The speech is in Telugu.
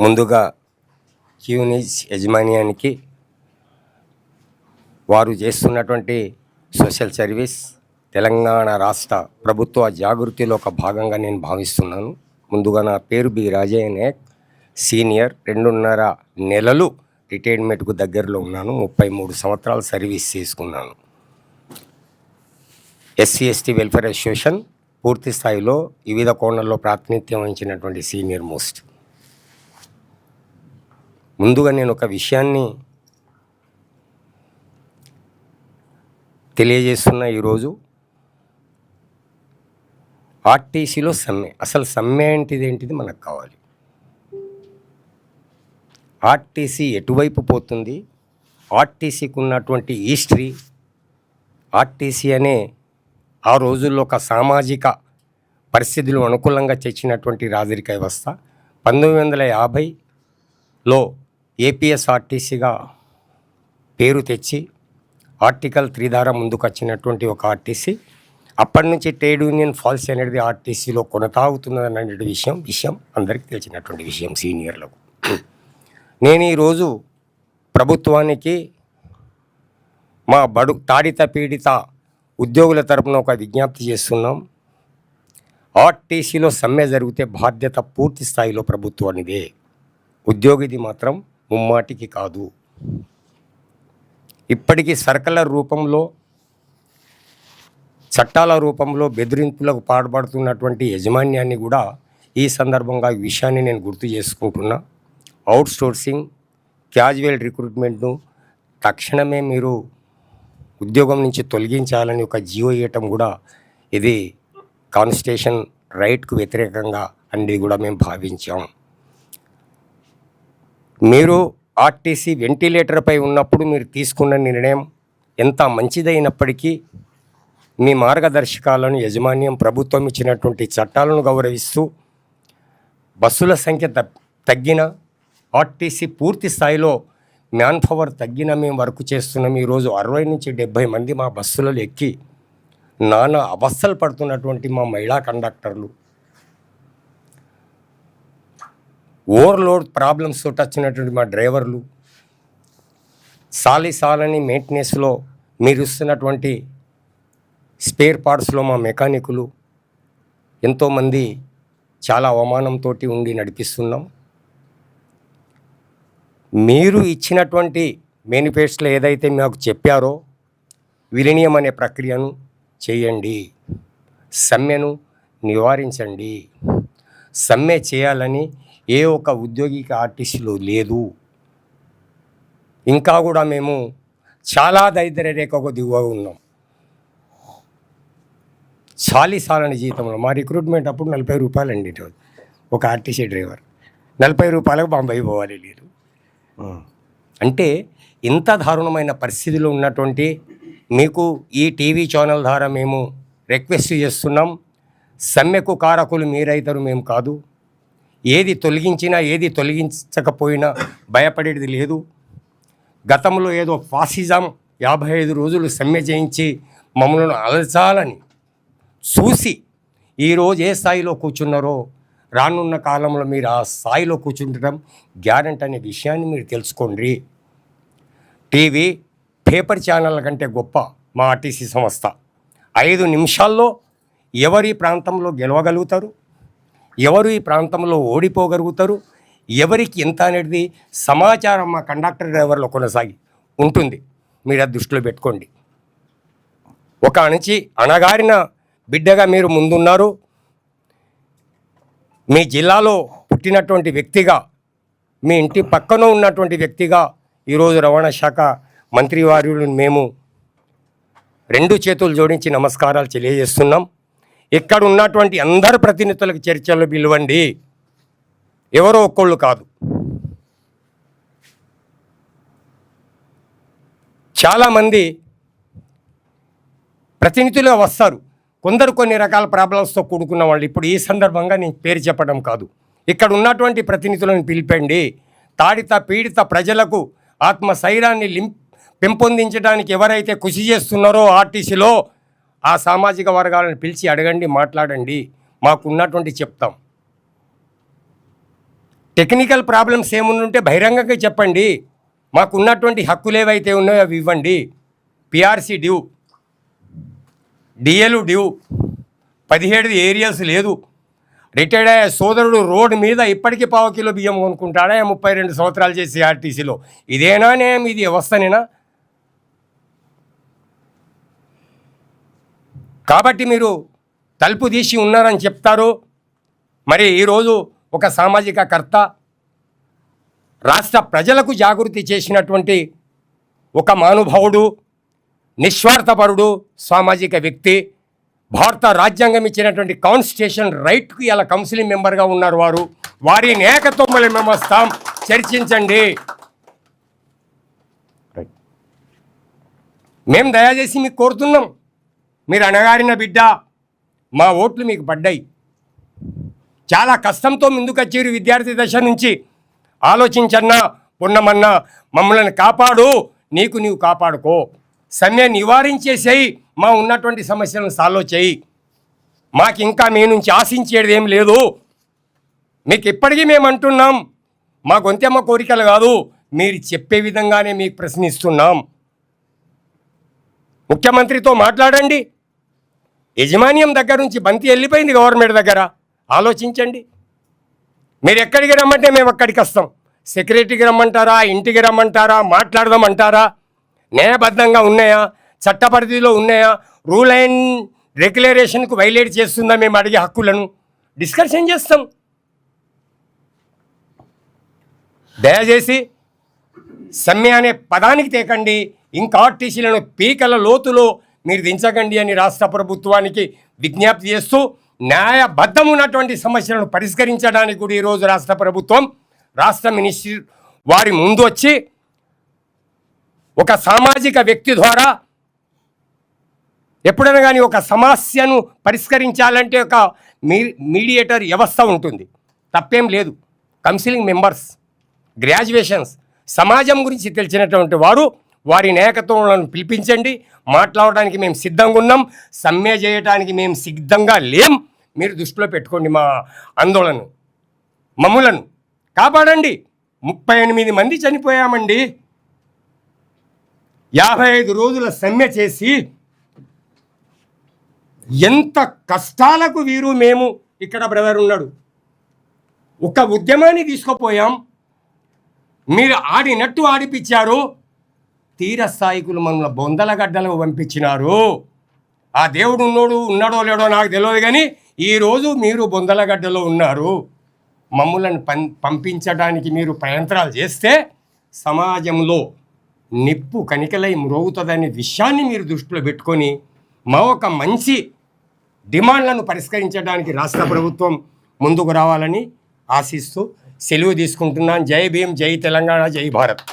ముందుగా క్యూనిజ్ యజమాన్యానికి వారు చేస్తున్నటువంటి సోషల్ సర్వీస్ తెలంగాణ రాష్ట్ర ప్రభుత్వ జాగృతిలో ఒక భాగంగా నేను భావిస్తున్నాను. ముందుగా నా పేరు బి రాజయ్య నాయక్, సీనియర్, 2.5 నెలలు రిటైర్మెంట్కు దగ్గరలో ఉన్నాను. 33 సంవత్సరాలు సర్వీస్ చేసుకున్నాను. ఎస్సీ ఎస్టీ వెల్ఫేర్ అసోసియేషన్ పూర్తి స్థాయిలో వివిధ కోణాల్లో ప్రాతినిధ్యం వహించినటువంటి సీనియర్ మోస్ట్. ముందుగా నేను ఒక విషయాన్ని తెలియజేస్తున్న ఈరోజు ఆర్టీసీలో సమ్మె. అసలు సమ్మె ఏంటిది మనకు కావాలి. ఆర్టీసీ ఎటువైపు పోతుంది, ఆర్టీసీకి ఉన్నటువంటి హిస్టరీ, ఆర్టీసీ అనే ఆ రోజుల్లో ఒక సామాజిక పరిస్థితులు అనుకూలంగా తెచ్చినటువంటి రాజరిక వ్యవస్థ 1950లో ఏపీఎస్ఆర్టీసీగా పేరు తెచ్చి ఆర్టికల్ 3 ద్వారా ముందుకు వచ్చినటువంటి ఒక ఆర్టీసీ అప్పటి నుంచి ట్రేడ్ యూనియన్ ఫాల్స్ అనేది ఆర్టీసీలో కొనసాగుతున్నదనే విషయం అందరికీ తెలిసినటువంటి విషయం సీనియర్లకు. నేను ఈరోజు ప్రభుత్వానికి మా తాడిత పీడిత ఉద్యోగుల తరపున ఒక విజ్ఞప్తి చేస్తున్నాం. ఆర్టీసీలో సమ్మె జరిగితే బాధ్యత పూర్తి స్థాయిలో ప్రభుత్వానిదే, ఉద్యోగిది మాత్రం ముమ్మాటికి కాదు. ఇప్పటికీ సర్కులర్ రూపంలో, చట్టాల రూపంలో బెదిరింపులకు పాల్పడుతున్నటువంటి యాజమాన్యాన్ని కూడా ఈ సందర్భంగా ఈ విషయాన్ని నేను గుర్తు చేసుకుంటున్నా. అవుట్సోర్సింగ్, క్యాజువల్ రిక్రూట్మెంట్ను తక్షణమే మీరు ఉద్యోగం నుంచి తొలగించాలని ఒక జియో ఇవ్వటం కూడా ఇది కాన్స్టిట్యూషన్ రైట్కు వ్యతిరేకంగా అనేది కూడా మేము భావించాం. మీరు ఆర్టీసీ వెంటిలేటర్పై ఉన్నప్పుడు మీరు తీసుకున్న నిర్ణయం ఎంత మంచిదైనప్పటికీ మీ మార్గదర్శకాలను యాజమాన్యం ప్రభుత్వం ఇచ్చినటువంటి చట్టాలను గౌరవిస్తూ బస్సుల సంఖ్య తగ్గిన, ఆర్టీసీ పూర్తి స్థాయిలో మ్యాన్ పవర్ తగ్గిన మేము వర్క్ చేస్తున్నాం. ఈరోజు 60 నుంచి 70 మంది మా బస్సులలో ఎక్కి నానా అవస్థలు పడుతున్నటువంటి మా మహిళా కండక్టర్లు, ఓవర్లోడ్ ప్రాబ్లమ్స్ తోటి వచ్చినటువంటి మా డ్రైవర్లు, సాలని మెయింటెనెన్స్లో మీరు ఇస్తున్నటువంటి స్పేర్ పార్ట్స్లో మా మెకానికులు ఎంతోమంది చాలా అవమానంతో ఉండి నడిపిస్తున్నాం. మీరు ఇచ్చినటువంటి మేనిఫెస్టోలో ఏదైతే మాకు చెప్పారో విలీనం అనే ప్రక్రియను చేయండి, సమ్మెను నివారించండి. సమ్మె చేయాలని ఏ ఒక్క ఉద్యోగికి ఆర్టీసీలో లేదు. ఇంకా కూడా మేము చాలా దరిద్ర రేఖకు దిగువ ఉన్నాం. చాలీసాలని జీతంలో మా రిక్రూట్మెంట్ అప్పుడు 40 రూపాయలండి ఒక ఆర్టీసీ డ్రైవర్. 40 రూపాయలకు బాంబయి పోవాలి లేదు. అంటే ఇంత దారుణమైన పరిస్థితిలో ఉన్నటువంటి మీకు ఈ టీవీ ఛానల్ ద్వారా మేము రిక్వెస్ట్ చేస్తున్నాం. సమ్మెకు కారకులు మీరైతారు, మేము కాదు. ఏది తొలగించినా ఏది తొలగించకపోయినా భయపడేది లేదు. గతంలో ఏదో ఫాసిజం 55 రోజులు సమ్మె చేయించి మమ్మల్ని అలచాలని చూసి ఈరోజు ఏ స్థాయిలో కూర్చున్నారో రానున్న కాలంలో మీరు ఆ స్థాయిలో కూర్చుంటడం గ్యారెంటీ అనే విషయాన్ని మీరు తెలుసుకోండి. టీవీ, పేపర్ ఛానళ్ళ కంటే గొప్ప మా ఆర్టీసీ సంస్థ. 5 నిమిషాల్లో ఎవరు ఈ ప్రాంతంలో గెలవగలుగుతారు, ఎవరు ఈ ప్రాంతంలో ఓడిపోగలుగుతారు, ఎవరికి ఎంత అనేది సమాచారం మా కండక్టర్ డ్రైవర్లో కొనసాగి ఉంటుంది. మీరు అది దృష్టిలో పెట్టుకోండి. ఒక అణగారిన బిడ్డగా మీరు ముందున్నారు. మీ జిల్లాలో పుట్టినటువంటి వ్యక్తిగా, మీ ఇంటి పక్కన ఉన్నటువంటి వ్యక్తిగా ఈరోజు రవాణా శాఖ మంత్రి వారిని మేము 2 చేతులు జోడించి నమస్కారాలు తెలియజేస్తున్నాం. ఇక్కడ ఉన్నటువంటి అందరు ప్రతినిధులకు చర్చలు పిలవండి, ఎవరో ఒక్కళ్ళు కాదు. చాలామంది ప్రతినిధులుగా వస్తారు, కొందరు కొన్ని రకాల ప్రాబ్లమ్స్తో కూడుకున్న వాళ్ళు. ఇప్పుడు ఈ సందర్భంగా నేను పేరు చెప్పడం కాదు, ఇక్కడ ఉన్నటువంటి ప్రతినిధులను పిలిపండి. తాడిత పీడిత ప్రజలకు ఆత్మస్థైర్యాన్ని పెంపొందించడానికి ఎవరైతే కృషి చేస్తున్నారో ఆర్టీసీలో ఆ సామాజిక వర్గాలను పిలిచి అడగండి, మాట్లాడండి. మాకున్నటువంటి చెప్తాం. టెక్నికల్ ప్రాబ్లమ్స్ ఏముంటే బహిరంగంగా చెప్పండి. మాకున్నటువంటి హక్కులు ఏవైతే ఉన్నాయో అవి ఇవ్వండి. PRC due, DL due, 17 areas లేదు. రిటైర్డ్ అయ్యే సోదరుడు రోడ్డు మీద ఇప్పటికీ 1/4 కిలో బియ్యం కొనుక్కుంటాడా 32 సంవత్సరాలు చేసి ఆర్టీసీలో? ఇదేనా ఇది వ్యవస్థనేనా? కాబట్టి మీరు తలుపు తీసి ఉన్నారని చెప్తారు. మరి ఈరోజు ఒక సామాజిక కర్త, రాష్ట్ర ప్రజలకు జాగృతి చేసినటువంటి ఒక మానుభావుడు, నిస్వార్థపరుడు, సామాజిక వ్యక్తి, భారత రాజ్యాంగం ఇచ్చినటువంటి కాన్స్టిట్యూషన్ రైట్కి ఇలా కౌన్సిలింగ్ మెంబర్గా ఉన్నారు. వారి నాయకత్వంలో మేము వస్తాం. చర్చించండి. మేము దయచేసి మీకు కోరుతున్నాం. మీరు అణగారిన బిడ్డ, మా ఓట్లు మీకు పడ్డాయి. చాలా కష్టంతో ముందుకు వచ్చారు. విద్యార్థి దశ నుంచి ఆలోచించన్నా, పున్నమన్నా, మమ్మల్ని కాపాడు, నీవు కాపాడుకో, సమ్మె నివారించేసేయి, మా ఉన్నటువంటి సమస్యలను సాల్వ్ చేయి, మాకు ఇంకా మీ నుంచి ఆశించేది ఏం లేదు. మీకు ఇప్పటికీ మేము అంటున్నాం, మా గొంతెమ్మ కోరికలు కాదు, మీరు చెప్పే విధంగానే మీకు ప్రశ్నిస్తున్నాం. ముఖ్యమంత్రితో మాట్లాడండి. యజమాన్యం దగ్గర నుంచి బంతి వెళ్ళిపోయింది గవర్నమెంట్ దగ్గర. ఆలోచించండి. మీరు ఎక్కడికి రమ్మంటే మేము అక్కడికి వస్తాం. సెక్రటరీకి రమ్మంటారా, ఇంటికి రమ్మంటారా, మాట్లాడదామంటారా? న్యాయబద్ధంగా ఉన్నాయా, చట్ట పరిధిలో ఉన్నాయా, రూల్ అండ్ రెగ్యులేషన్కు వైలేట్ చేస్తుందా మేము అడిగే హక్కులను? డిస్కషన్ చేస్తాం. దయచేసి సమ్మె అనే పదానికి తేకండి. ఇంకా ఆర్టీసీలను పీకల లోతులో మీరు దించకండి అని రాష్ట్ర ప్రభుత్వానికి విజ్ఞప్తి చేస్తూ, న్యాయబద్ధం ఉన్నటువంటి సమస్యలను పరిష్కరించడానికి కూడా ఈరోజు రాష్ట్ర ప్రభుత్వం, రాష్ట్ర మినిస్టర్ వారి ముందు వచ్చి ఒక సామాజిక వ్యక్తి ద్వారా ఎప్పుడైనా కానీ ఒక సమస్యను పరిష్కరించాలంటే ఒక మీడియేటర్ వ్యవస్థ ఉంటుంది. తప్పేం లేదు. కౌన్సిలింగ్ మెంబర్స్, గ్రాడ్యుయేషన్స్, సమాజం గురించి తెలిసినటువంటి వారు, వారి నాయకత్వాలను పిలిపించండి. మాట్లాడడానికి మేము సిద్ధంగా ఉన్నాం. సమ్మె చేయడానికి మేము సిద్ధంగా లేం. మీరు దృష్టిలో పెట్టుకోండి మా ఆందోళన. మమ్ములను కాపాడండి. 38 మంది చనిపోయామండి. 55 రోజుల సమ్మె చేసి ఎంత కష్టాలకు వీరు మేము ఇక్కడ బ్రదర్ ఉన్నాడు. ఒక ఉద్యమాన్ని తీసుకుపోయాం, మీరు ఆడినట్టు ఆడిపించారు. తీరస్థాయికులు మనల్ని బొందలగడ్డలకు పంపించినారు. ఆ దేవుడు ఉన్నాడో లేడో నాకు తెలియదు, కానీ ఈరోజు మీరు బొందలగడ్డలో ఉన్నారు. మమ్ములను పంపించడానికి మీరు ప్రయత్నాలు చేస్తే సమాజంలో నిప్పు కనికలై మ్రోగుతుందనే విషయాన్ని మీరు దృష్టిలో పెట్టుకొని మా ఒక మంచి డిమాండ్లను పరిష్కరించడానికి రాష్ట్ర ప్రభుత్వం ముందుకు రావాలని ఆశిస్తూ సెలవు తీసుకుంటున్నాను. జై భీమ్, జై తెలంగాణ, జై భారత్.